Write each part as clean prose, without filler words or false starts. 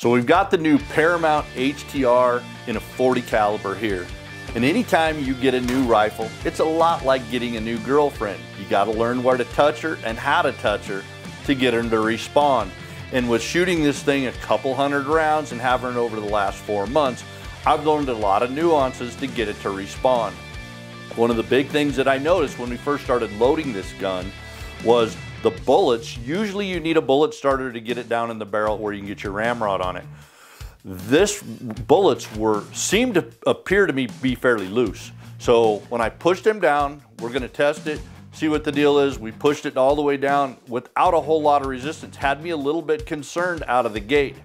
So we've got the new Paramount HTR in a .40 caliber here. And anytime you get a new rifle, it's a lot like getting a new girlfriend. You got to learn where to touch her and how to touch her to get her to respond. And with shooting this thing a couple hundred rounds and having it over the last 4 months, I've learned a lot of nuances to get it to respond. One of the big things that I noticed when we first started loading this gun was the bullets. Usually you need a bullet starter to get it down in the barrel where you can get your ramrod on it. This bullets seemed to appear to me be fairly loose. So when I pushed them down, we're gonna test it, see what the deal is. We pushed it all the way down without a whole lot of resistance. Had me a little bit concerned out of the gate.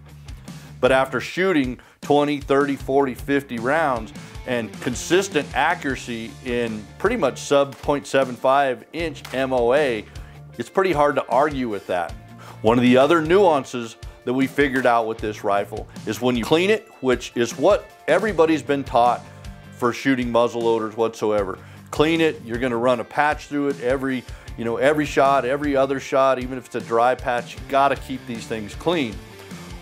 But after shooting 20, 30, 40, 50 rounds and consistent accuracy in pretty much sub 0.75 inch MOA, it's pretty hard to argue with that. One of the other nuances that we figured out with this rifle is when you clean it, which is what everybody's been taught for shooting muzzle loaders whatsoever. Clean it, you're gonna run a patch through it every shot, every other shot, even if it's a dry patch, you gotta keep these things clean.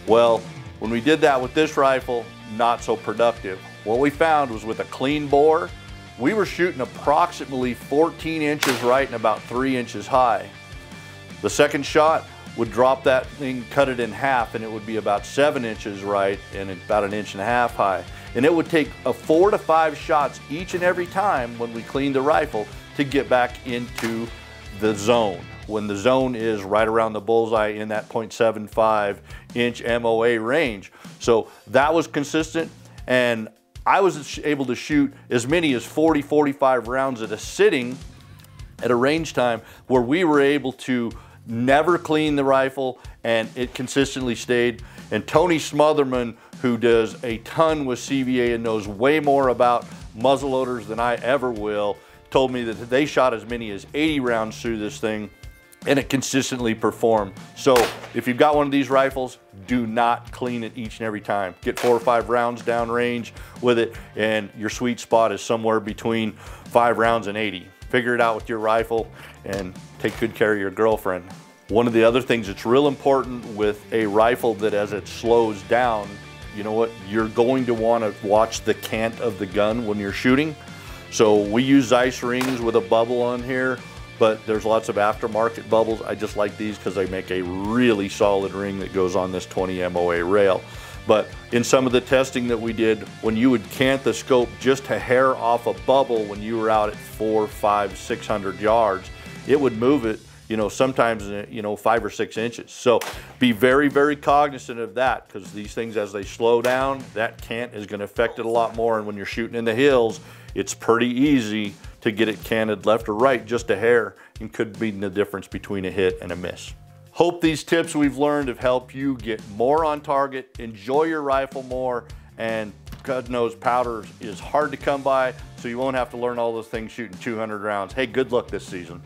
Well, when we did that with this rifle, not so productive. What we found was with a clean bore, we were shooting approximately 14 inches right and about 3 inches high. The second shot would drop that thing, cut it in half, and it would be about 7 inches right and about 1.5 inches high. And it would take 4 to 5 shots each and every time when we cleaned the rifle to get back into the zone. When the zone is right around the bullseye in that 0.75 inch MOA range. So that was consistent, and I was able to shoot as many as 40, 45 rounds at a sitting at a range time where we were able to never clean the rifle, and it consistently stayed. And Tony Smotherman, who does a ton with CVA and knows way more about muzzle loaders than I ever will, told me that they shot as many as 80 rounds through this thing, and it consistently performed. So if you've got one of these rifles, do not clean it each and every time. Get 4 or 5 rounds down range with it, and your sweet spot is somewhere between 5 rounds and 80. Figure it out with your rifle and take good care of your girlfriend. One of the other things that's real important with a rifle that as it slows down, you know what, you're going to want to watch the cant of the gun when you're shooting. So we use Zeiss rings with a bubble on here, but there's lots of aftermarket bubbles. I just like these because they make a really solid ring that goes on this 20 MOA rail. But in some of the testing that we did, when you would cant the scope just a hair off a bubble when you were out at 400, 500, 600 yards, it would move it, sometimes, 5 or 6 inches. So be very, very cognizant of that, because these things, as they slow down, that cant is going to affect it a lot more. And when you're shooting in the hills, it's pretty easy to get it canted left or right, just a hair, and could be the difference between a hit and a miss. Hope these tips we've learned have helped you get more on target, enjoy your rifle more, and God knows powder is hard to come by, so you won't have to learn all those things shooting 200 rounds. Hey, good luck this season.